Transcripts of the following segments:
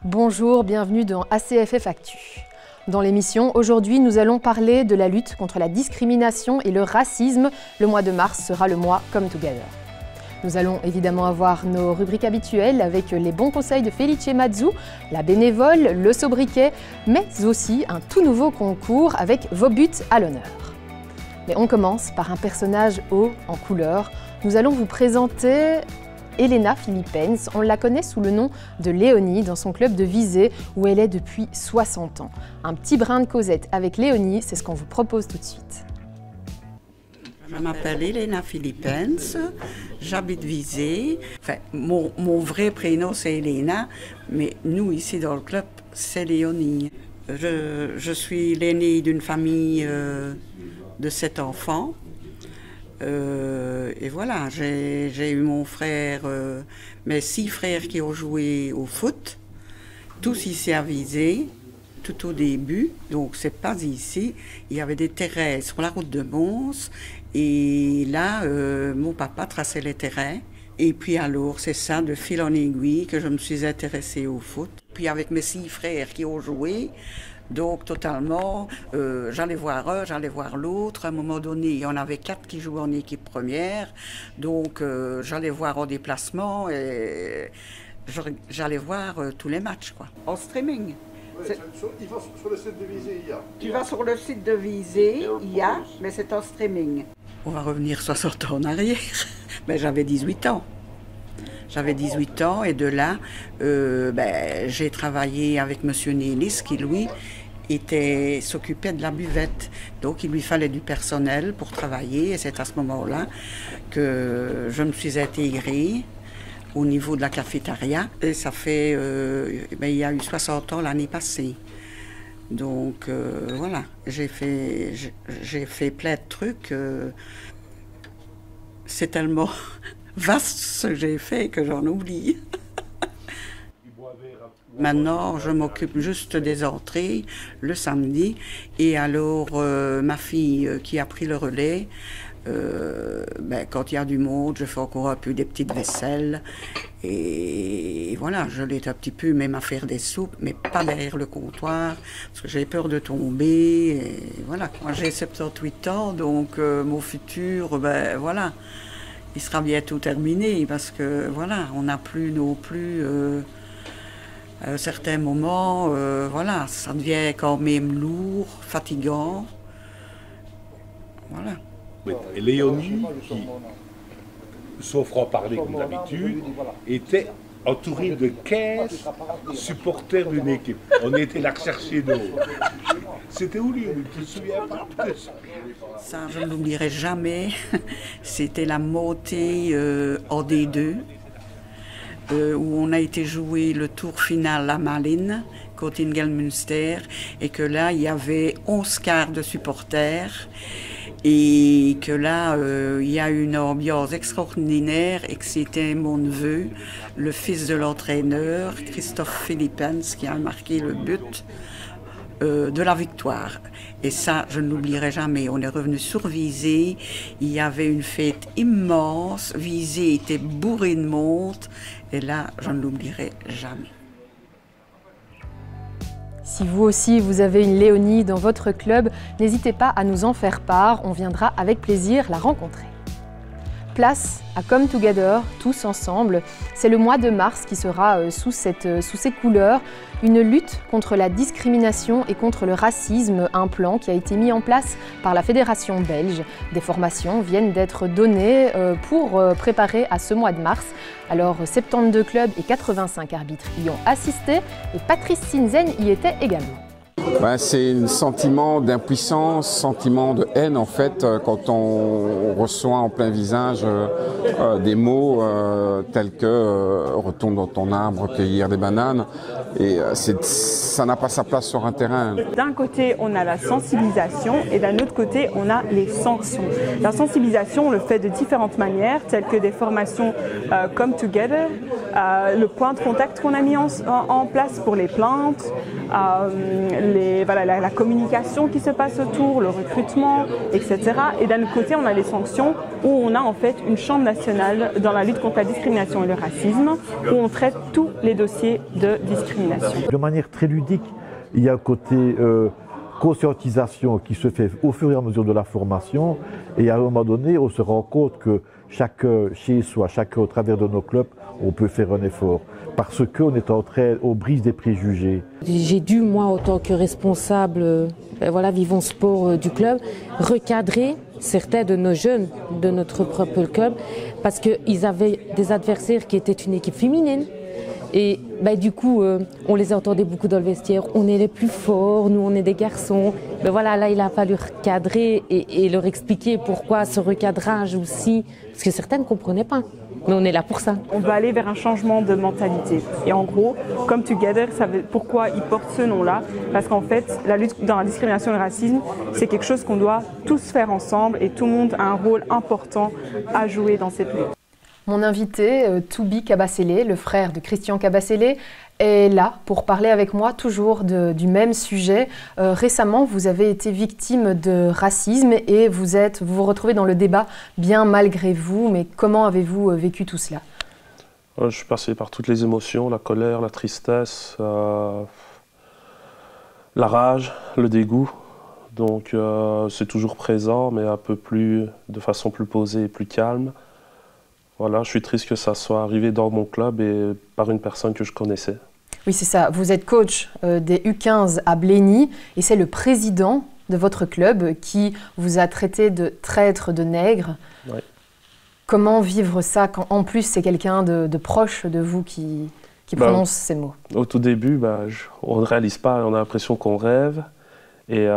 Bonjour, bienvenue dans ACFF Actu. Dans l'émission, aujourd'hui, nous allons parler de la lutte contre la discrimination et le racisme. Le mois de mars sera le mois Come Together. Nous allons évidemment avoir nos rubriques habituelles avec les bons conseils de Felice Mazzu, la bénévole, le sobriquet, mais aussi un tout nouveau concours avec vos buts à l'honneur. Mais on commence par un personnage haut en couleur. Nous allons vous présenter Elena Philippens. On la connaît sous le nom de Léonie dans son club de Visé où elle est depuis 60 ans. Un petit brin de causette avec Léonie, c'est ce qu'on vous propose tout de suite. Je m'appelle Elena Philippens, j'habite Visé. Enfin, mon vrai prénom c'est Elena, mais nous ici dans le club c'est Léonie. Je suis l'aînée d'une famille de 7 enfants. Et voilà, j'ai eu mon frère, mes 6 frères qui ont joué au foot, tous ici à Visé, tout au début. Donc c'est pas ici, il y avait des terrains sur la route de Mons, et là, mon papa traçait les terrains. Et puis alors, c'est ça, de fil en aiguille, que je me suis intéressée au foot. Puis avec mes 6 frères qui ont joué, donc totalement, j'allais voir un, j'allais voir l'autre. À un moment donné, il y en avait 4 qui jouaient en équipe première. Donc j'allais voir en déplacement et j'allais voir tous les matchs, quoi. En streaming. Oui, il va sur le site de Visé, il y a. Tu vas sur le site de Visé, il y a, mais c'est en streaming. On va revenir 60 ans en arrière. Ben, j'avais 18 ans. J'avais 18 ans et de là, j'ai travaillé avec M. Nélis qui, lui, s'occupait de la buvette. Donc, il lui fallait du personnel pour travailler et c'est à ce moment-là que je me suis intégrée au niveau de la cafétéria. Et ça fait, il y a eu 60 ans l'année passée. Donc, voilà, j'ai fait plein de trucs. C'est tellement vaste ce que j'ai fait que j'en oublie. Maintenant, je m'occupe juste des entrées le samedi. Et alors, ma fille qui a pris le relais, quand il y a du monde, je fais encore un peu des petites vaisselles. Et voilà, je l'aide un petit peu même à faire des soupes, mais pas derrière le comptoir, parce que j'ai peur de tomber. Et voilà, moi j'ai 78 ans, donc mon futur, voilà. Il sera bientôt terminé parce que voilà, on n'a plus non plus à un certain moment, voilà, ça devient quand même lourd, fatigant. Voilà. Oui. Et Léonie, qui, sauf en parler comme d'habitude, était entourée de 15 supporters d'une équipe. On était là chercher nous. C'était où lui? Tu te souviens pas? Ça, je ne l'oublierai jamais. C'était la montée en D2, où on a été jouer le tour final à Malines, contre Ingelmünster, et que là, il y avait 11 quarts de supporters, et que là, il y a eu une ambiance extraordinaire, et que c'était mon neveu, le fils de l'entraîneur, Christophe Philippens, qui a marqué le but de la victoire. Et ça, je ne l'oublierai jamais. On est revenu sur Visé, il y avait une fête immense, Visé était bourré de monde, et là, je ne l'oublierai jamais. Si vous aussi, vous avez une Léonie dans votre club, n'hésitez pas à nous en faire part, on viendra avec plaisir la rencontrer. Place à Come Together, tous ensemble. C'est le mois de mars qui sera sous ces couleurs. Une lutte contre la discrimination et contre le racisme, un plan qui a été mis en place par la Fédération belge. Des formations viennent d'être données pour préparer à ce mois de mars. Alors 72 clubs et 85 arbitres y ont assisté et Patrice Sinzen y était également. C'est un sentiment d'impuissance, sentiment de haine en fait, quand on reçoit en plein visage des mots tels que retourne dans ton arbre, cueillir des bananes. Et ça n'a pas sa place sur un terrain. D'un côté, on a la sensibilisation et d'un autre côté, on a les sanctions. La sensibilisation, on le fait de différentes manières, telles que des formations Come Together, le point de contact qu'on a mis en place pour les plaintes, la communication qui se passe autour, le recrutement, etc. Et d'un autre côté, on a les sanctions où on a en fait une chambre nationale dans la lutte contre la discrimination et le racisme où on traite tous les dossiers de discrimination. De manière très ludique, il y a un côté conscientisation qui se fait au fur et à mesure de la formation et à un moment donné, on se rend compte que chacun chez soi, chacun au travers de nos clubs, on peut faire un effort parce qu'on est en train, on brise des préjugés. J'ai dû, moi, en tant que responsable Vivons Sport du club, recadrer certains de nos jeunes de notre propre club parce qu'ils avaient des adversaires qui étaient une équipe féminine. Et du coup, on les entendait beaucoup dans le vestiaire. On est les plus forts, nous on est des garçons. Là, il a fallu recadrer et leur expliquer pourquoi ce recadrage aussi. Parce que certains ne comprenaient pas. Mais on est là pour ça. On va aller vers un changement de mentalité. Et en gros, Come Together, pourquoi il porte ce nom-là? Parce qu'en fait, la lutte dans la discrimination et le racisme, c'est quelque chose qu'on doit tous faire ensemble et tout le monde a un rôle important à jouer dans cette lutte. Mon invité, Toubi Kabasele, le frère de Christian Kabasele, est là pour parler avec moi toujours du même sujet. Récemment, vous avez été victime de racisme et vous retrouvez dans le débat bien malgré vous. Mais comment avez-vous vécu tout cela? Je suis passé par toutes les émotions, la colère, la tristesse, la rage, le dégoût. Donc c'est toujours présent, mais de façon plus posée et plus calme. Voilà, je suis triste que ça soit arrivé dans mon club et par une personne que je connaissais. Oui, c'est ça. Vous êtes coach des U15 à Blény et c'est le président de votre club qui vous a traité de traître, de nègre. Oui. Comment vivre ça quand en plus c'est quelqu'un de proche de vous qui prononce ces mots? Au tout début, on ne réalise pas, on a l'impression qu'on rêve. Et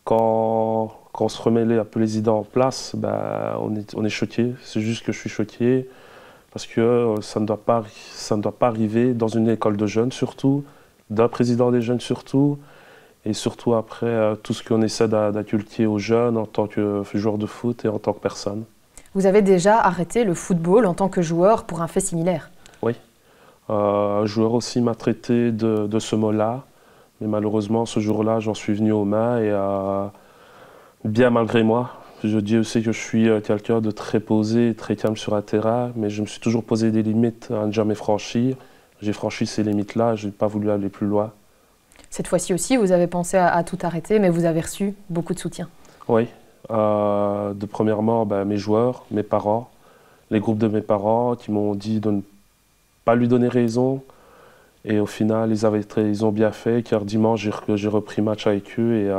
quand on se remet un peu les idées en place, on est choqué. C'est juste que je suis choqué parce que ça ne doit pas arriver dans une école de jeunes surtout, d'un président des jeunes surtout, et surtout après tout ce qu'on essaie d'inculquer aux jeunes en tant que joueur de foot et en tant que personne. Vous avez déjà arrêté le football en tant que joueur pour un fait similaire? Oui. Un joueur aussi m'a traité de ce mot-là, mais malheureusement ce jour-là j'en suis venu aux mains et bien malgré moi. Je dis aussi que je suis quelqu'un de très posé, très calme sur un terrain, mais je me suis toujours posé des limites à ne jamais franchir. J'ai franchi ces limites-là, je n'ai pas voulu aller plus loin. Cette fois-ci aussi, vous avez pensé à tout arrêter, mais vous avez reçu beaucoup de soutien. Oui. Premièrement, mes joueurs, mes parents, les groupes de mes parents qui m'ont dit de ne pas lui donner raison. Et au final, ils ont bien fait, car dimanche, j'ai repris match avec eux. Et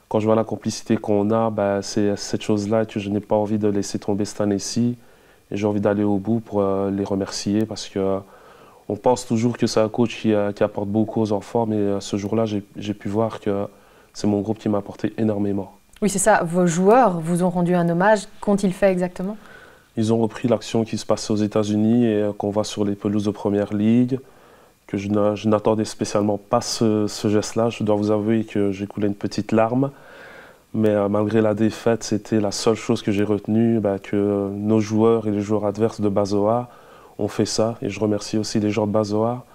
quand je vois la complicité qu'on a, c'est cette chose-là que je n'ai pas envie de laisser tomber cette année-ci. Et j'ai envie d'aller au bout pour les remercier parce qu'on pense toujours que c'est un coach qui apporte beaucoup aux enfants, mais ce jour-là, j'ai pu voir que c'est mon groupe qui m'a apporté énormément. Oui, c'est ça. Vos joueurs vous ont rendu un hommage. Qu'ont-ils fait exactement? Ils ont repris l'action qui se passait aux États-Unis et qu'on voit sur les pelouses de Première Ligue, que je n'attendais spécialement pas ce geste-là. Je dois vous avouer que j'ai coulé une petite larme. Mais malgré la défaite, c'était la seule chose que j'ai retenue, que nos joueurs et les joueurs adverses de Bazoa ont fait ça. Et je remercie aussi les gens de Bazoa.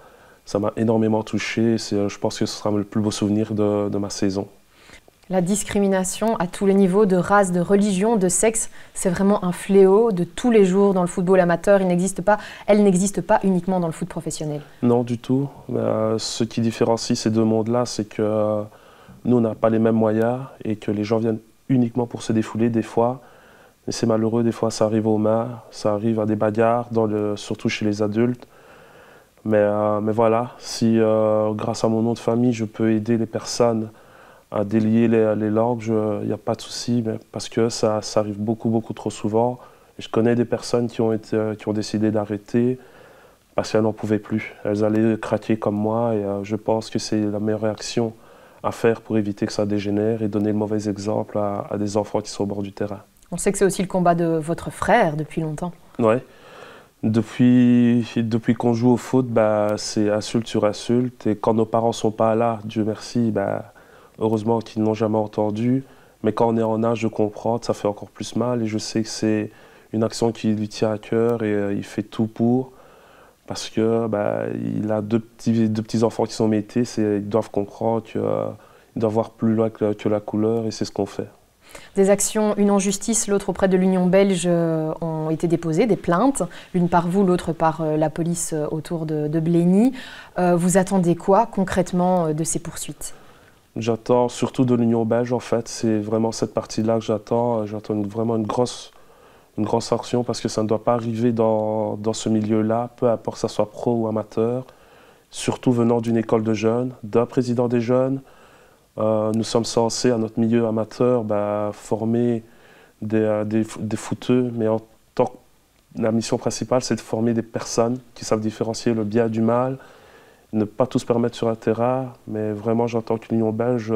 Ça m'a énormément touché. Je pense que ce sera le plus beau souvenir de ma saison. La discrimination à tous les niveaux, de race, de religion, de sexe, c'est vraiment un fléau de tous les jours dans le football amateur. Elle n'existe pas uniquement dans le foot professionnel. Non, du tout. Ce qui différencie ces deux mondes-là, c'est que nous, on n'a pas les mêmes moyens et que les gens viennent uniquement pour se défouler des fois. Et c'est malheureux, des fois ça arrive aux mains, ça arrive à des bagarres, surtout chez les adultes. Mais voilà, si grâce à mon nom de famille, je peux aider les personnes à délier les langues, il n'y a pas de souci, parce que ça arrive beaucoup, beaucoup trop souvent. Et je connais des personnes qui ont décidé d'arrêter parce qu'elles n'en pouvaient plus. Elles allaient craquer comme moi et je pense que c'est la meilleure réaction à faire pour éviter que ça dégénère et donner le mauvais exemple à des enfants qui sont au bord du terrain. On sait que c'est aussi le combat de votre frère depuis longtemps. Oui. Depuis qu'on joue au foot, c'est insulte sur insulte. Et quand nos parents ne sont pas là, Dieu merci, heureusement qu'ils n'ont jamais entendu. Mais quand on est en âge de comprendre, ça fait encore plus mal. Et je sais que c'est une action qui lui tient à cœur et il fait tout pour. parce que il a deux petits enfants qui sont métis, ils doivent comprendre qu'ils doivent voir plus loin que la couleur, et c'est ce qu'on fait. Des actions, une en justice, l'autre auprès de l'Union belge, ont été déposées, des plaintes, l'une par vous, l'autre par la police autour de Blény. Vous attendez quoi concrètement de ces poursuites? J'attends surtout de l'Union belge, en fait, c'est vraiment cette partie-là que j'attends. J'attends vraiment une grosse action, parce que ça ne doit pas arriver dans ce milieu-là, peu importe que ça soit pro ou amateur, surtout venant d'une école de jeunes, d'un président des jeunes. Nous sommes censés, à notre milieu amateur, former des footeux, mais la mission principale, c'est de former des personnes qui savent différencier le bien du mal, ne pas tout se permettre sur un terrain, mais vraiment j'entends que l'Union belge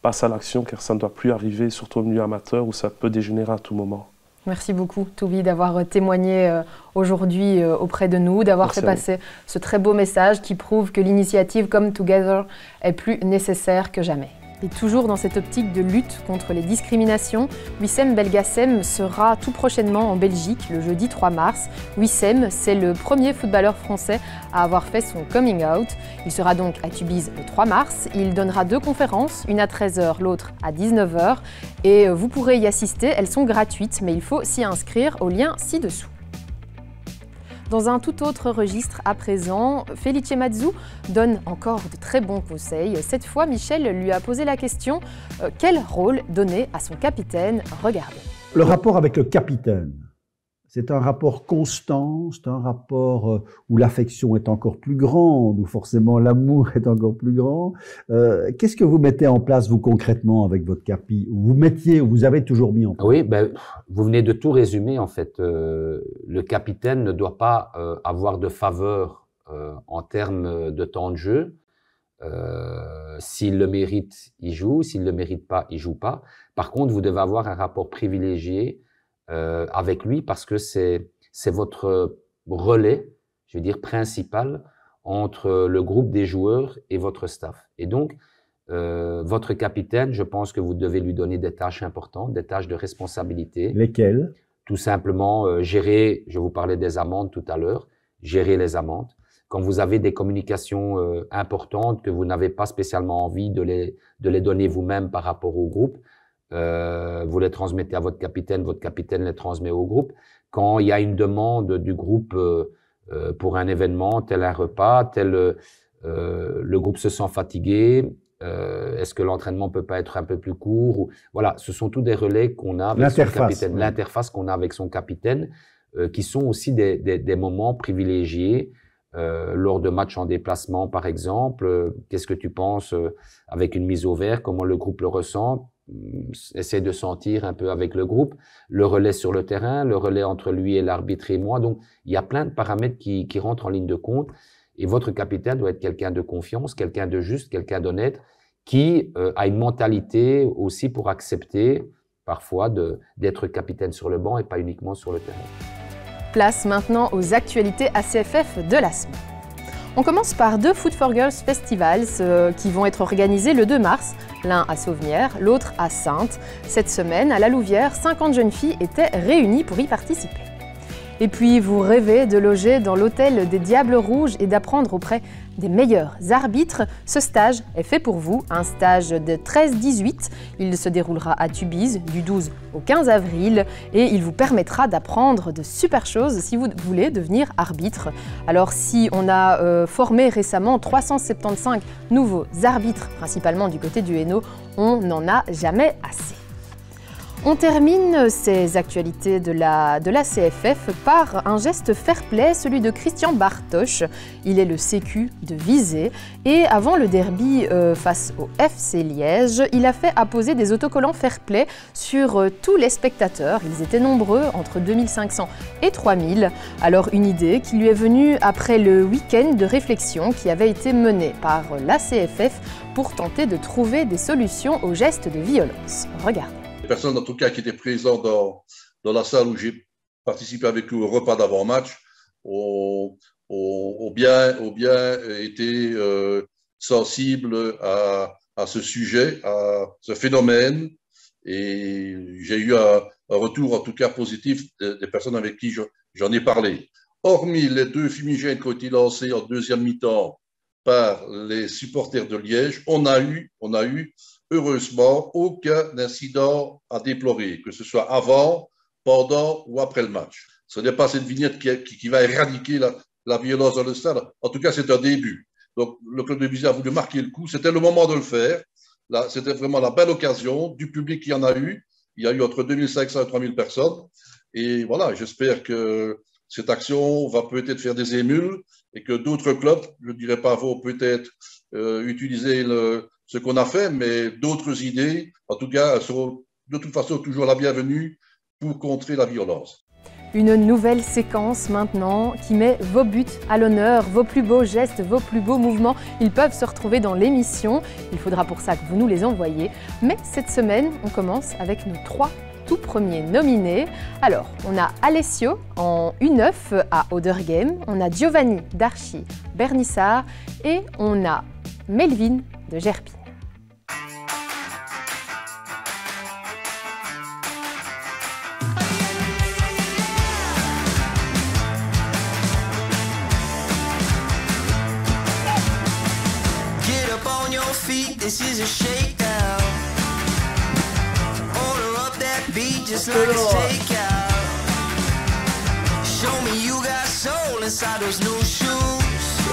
passe à l'action, car ça ne doit plus arriver, surtout au milieu amateur, où ça peut dégénérer à tout moment. Merci beaucoup, Toby, d'avoir témoigné aujourd'hui auprès de nous, d'avoir fait passer ce très beau message qui prouve que l'initiative Come Together est plus nécessaire que jamais. Et toujours dans cette optique de lutte contre les discriminations, Wissem Belgacem sera tout prochainement en Belgique le jeudi 3 mars. Wissem, c'est le premier footballeur français à avoir fait son coming out. Il sera donc à Tubize le 3 mars. Il donnera 2 conférences, une à 13 h, l'autre à 19 h. Et vous pourrez y assister, elles sont gratuites, mais il faut s'y inscrire au lien ci-dessous. Dans un tout autre registre à présent, Felice Mazzu donne encore de très bons conseils. Cette fois, Michel lui a posé la question « Quel rôle donner à son capitaine ?» Regardez. Le rapport avec le capitaine, c'est un rapport constant, c'est un rapport où l'affection est encore plus grande, où forcément l'amour est encore plus grand. Qu'est-ce que vous mettez en place, vous, concrètement, avec votre capi? Vous avez toujours mis en place? Oui, vous venez de tout résumer, en fait. Le capitaine ne doit pas avoir de faveur en termes de temps de jeu. S'il le mérite, il joue. S'il ne le mérite pas, il joue pas. Par contre, vous devez avoir un rapport privilégié avec lui, parce que c'est votre relais, je veux dire, principal entre le groupe des joueurs et votre staff. Et donc, votre capitaine, je pense que vous devez lui donner des tâches importantes, des tâches de responsabilité. Lesquelles? Tout simplement gérer, je vous parlais des amendes tout à l'heure, gérer les amendes. Quand vous avez des communications importantes, que vous n'avez pas spécialement envie de les donner vous-même par rapport au groupe, vous les transmettez à votre capitaine les transmet au groupe. Quand il y a une demande du groupe pour un événement, tel un repas, le groupe se sent fatigué, est-ce que l'entraînement peut pas être un peu plus court? Voilà, ce sont tous des relais qu'on a avec son capitaine, l'interface qu'on a avec son capitaine, qui sont aussi des moments privilégiés lors de matchs en déplacement, par exemple. Qu'est-ce que tu penses avec une mise au vert? Comment le groupe le ressent? Essaie de sentir un peu avec le groupe, le relais sur le terrain, le relais entre lui et l'arbitre et moi. Donc, il y a plein de paramètres qui rentrent en ligne de compte. Et votre capitaine doit être quelqu'un de confiance, quelqu'un de juste, quelqu'un d'honnête, qui a une mentalité aussi pour accepter parfois d'être capitaine sur le banc et pas uniquement sur le terrain. Place maintenant aux actualités ACFF de la semaine. On commence par 2 Foot for Girls Festivals qui vont être organisés le 2 mars, l'un à Sauvenière, l'autre à Saintes. Cette semaine, à la Louvière, 50 jeunes filles étaient réunies pour y participer. Et puis, vous rêvez de loger dans l'hôtel des Diables Rouges et d'apprendre auprès des meilleurs arbitres. Ce stage est fait pour vous, un stage de 13-18. Il se déroulera à Tubize du 12 au 15 avril et il vous permettra d'apprendre de super choses si vous voulez devenir arbitre. Alors, si on a formé récemment 375 nouveaux arbitres, principalement du côté du Hainaut, on n'en a jamais assez. On termine ces actualités de la CFF par un geste fair-play, celui de Christian Bartosch. Il est le sécu de Visé et avant le derby face au FC Liège, il a fait apposer des autocollants fair-play sur tous les spectateurs. Ils étaient nombreux, entre 2500 et 3000. Alors une idée qui lui est venue après le week-end de réflexion qui avait été mené par la CFF pour tenter de trouver des solutions aux gestes de violence. Regardez. Personnes en tout cas qui étaient présentes dans la salle où j'ai participé avec eux au repas d'avant-match ont bien été sensibles à ce sujet, à ce phénomène, et j'ai eu un retour en tout cas positif des personnes avec qui j'en ai parlé. hormis les 2 fumigènes qui ont été lancés en deuxième mi-temps par les supporters de Liège, on a eu heureusement aucun incident à déplorer, que ce soit avant, pendant ou après le match. Ce n'est pas cette vignette qui va éradiquer la violence dans le stade. En tout cas, c'est un début. Donc, le club de Béziers a voulu marquer le coup. C'était le moment de le faire. C'était vraiment la belle occasion. Du public, il y en a eu. Il y a eu entre 2500 et 3000 personnes. Et voilà, j'espère que cette action va peut-être faire des émules et que d'autres clubs, je ne dirais pas vont peut-être utiliser ce qu'on a fait, mais d'autres idées, en tout cas, seront de toute façon toujours la bienvenue pour contrer la violence. Une nouvelle séquence maintenant qui met vos buts à l'honneur, vos plus beaux gestes, vos plus beaux mouvements. Ils peuvent se retrouver dans l'émission. Il faudra pour ça que vous nous les envoyiez. Mais cette semaine, on commence avec nos 3 tout premiers nominés. Alors, on a Alessio en U9 à Oderghem, on a Giovanni d'Archy Bernissard et on a Melvin de Gerpine. This is a shakedown. Order up that beat just like a takeout. Show me you got soul inside those new shoes.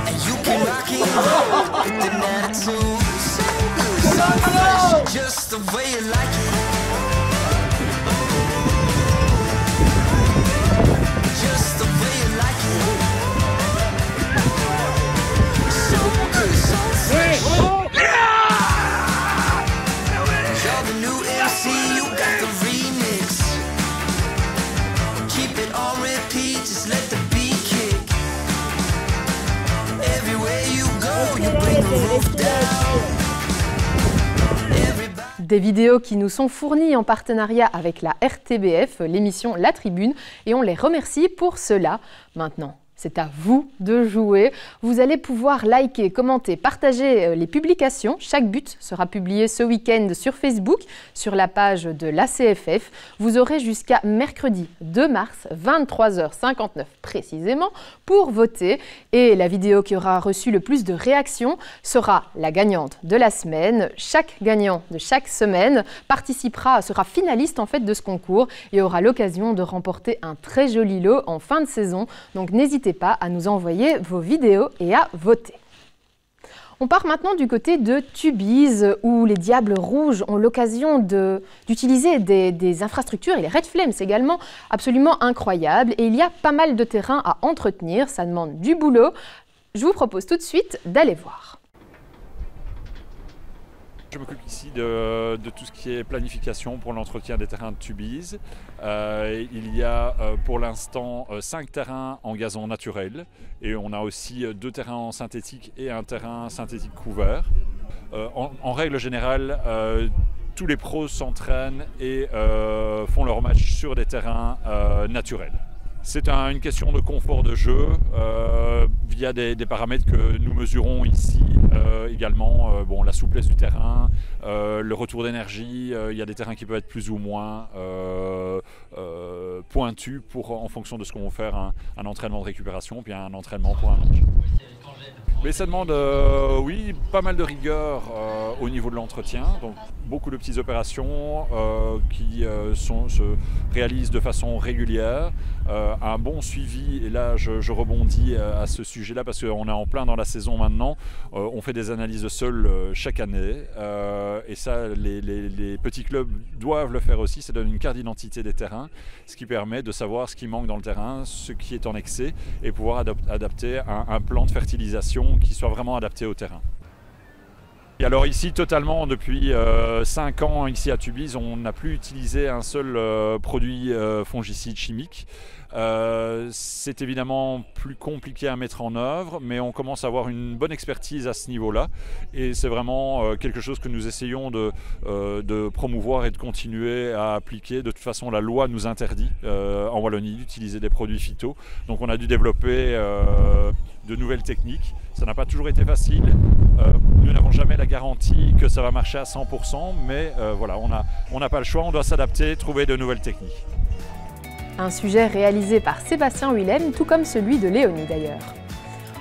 And you can rock it with an attitude. So fresh, just the way you like it. Just the way you like it. So good, so fresh. You're the new MC, you got the remix. Keep it on repeat, just let the beat kick. Everywhere you go, you bring the roof down. Des vidéos qui nous sont fournies en partenariat avec la RTBF, l'émission La Tribune, et on les remercie pour cela. Maintenant, c'est à vous de jouer. Vous allez pouvoir liker, commenter, partager les publications. Chaque but sera publié ce week-end sur Facebook, sur la page de l'ACFF. Vous aurez jusqu'à mercredi 2 mars, 23h59 précisément, pour voter. Et la vidéo qui aura reçu le plus de réactions sera la gagnante de la semaine. Chaque gagnant de chaque semaine sera finaliste en fait de ce concours et aura l'occasion de remporter un très joli lot en fin de saison. Donc n'hésitez pas à nous envoyer vos vidéos et à voter. On part maintenant du côté de Tubize, où les Diables Rouges ont l'occasion d'utiliser des infrastructures, et les Red Flames également, absolument incroyables. Et il y a pas mal de terrain à entretenir, ça demande du boulot. Je vous propose tout de suite d'aller voir. Je m'occupe ici de tout ce qui est planification pour l'entretien des terrains de Tubize. Il y a pour l'instant 5 terrains en gazon naturel et on a aussi 2 terrains en synthétique et un terrain synthétique couvert. En règle générale, tous les pros s'entraînent et font leur match sur des terrains naturels. C'est une question de confort de jeu via des paramètres que nous mesurons ici également. La souplesse du terrain, le retour d'énergie, il y a des terrains qui peuvent être plus ou moins pointus en fonction de ce qu'on va faire, un entraînement de récupération puis un entraînement pour un match. Mais ça demande, oui, pas mal de rigueur au niveau de l'entretien. Donc beaucoup de petites opérations qui se réalisent de façon régulière. Un bon suivi, et là je rebondis à ce sujet-là parce qu'on est en plein dans la saison maintenant. On fait des analyses de sol chaque année et ça, les petits clubs doivent le faire aussi. Ça donne une carte d'identité des terrains, ce qui permet de savoir ce qui manque dans le terrain, ce qui est en excès et pouvoir adapter un plan de fertilisation qui soit vraiment adapté au terrain. Et alors ici, totalement, depuis 5 ans, ici à Tubize, on n'a plus utilisé un seul produit fongicide chimique. C'est évidemment plus compliqué à mettre en œuvre, mais on commence à avoir une bonne expertise à ce niveau-là. Et c'est vraiment quelque chose que nous essayons de promouvoir et de continuer à appliquer. De toute façon, la loi nous interdit en Wallonie d'utiliser des produits phyto. Donc on a dû développer de nouvelles techniques. Ça n'a pas toujours été facile. Nous n'avons jamais la garantie que ça va marcher à 100%, mais voilà, on n'a pas le choix, on doit s'adapter, trouver de nouvelles techniques. Un sujet réalisé par Sébastien Willem, tout comme celui de Léonie d'ailleurs.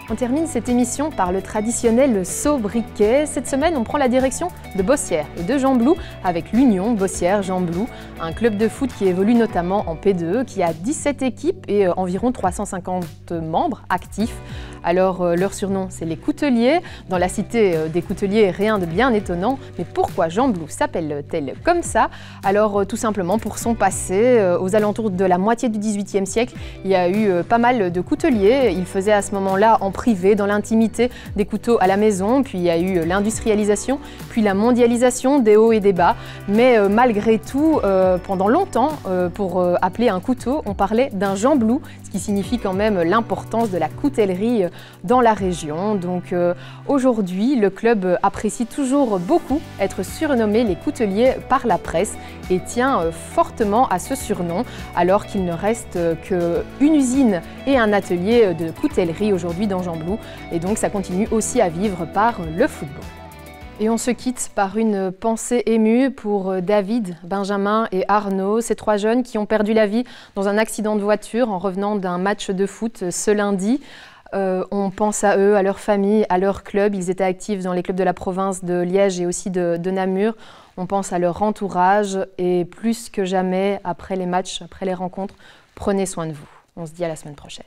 On termine cette émission par le traditionnel sobriquet. Cette semaine, on prend la direction de Bossière et de Gembloux avec l'Union Bossière-Gembloux, un club de foot qui évolue notamment en P2, qui a 17 équipes et environ 350 membres actifs. Alors, leur surnom, c'est les Couteliers. Dans la cité des Couteliers, rien de bien étonnant. Mais pourquoi Gembloux s'appelle-t-elle comme ça? Alors, tout simplement pour son passé. Aux alentours de la moitié du XVIIIe siècle, il y a eu pas mal de couteliers. Ils faisaient à ce moment-là en privé, dans l'intimité, des couteaux à la maison. Puis il y a eu l'industrialisation, puis la mondialisation, des hauts et des bas. Mais malgré tout, pendant longtemps, pour appeler un couteau, on parlait d'un Gembloux, ce qui signifie quand même l'importance de la coutellerie dans la région. Donc aujourd'hui, le club apprécie toujours beaucoup être surnommé les Couteliers par la presse et tient fortement à ce surnom, alors qu'il ne reste qu'une usine et un atelier de coutellerie aujourd'hui dans Gembloux. Et donc ça continue aussi à vivre par le football. Et on se quitte par une pensée émue pour David, Benjamin et Arnaud, ces 3 jeunes qui ont perdu la vie dans un accident de voiture en revenant d'un match de foot ce lundi. On pense à eux, à leur famille, à leur club. Ils étaient actifs dans les clubs de la province de Liège et aussi de Namur. On pense à leur entourage et plus que jamais, après les matchs, après les rencontres, prenez soin de vous. On se dit à la semaine prochaine.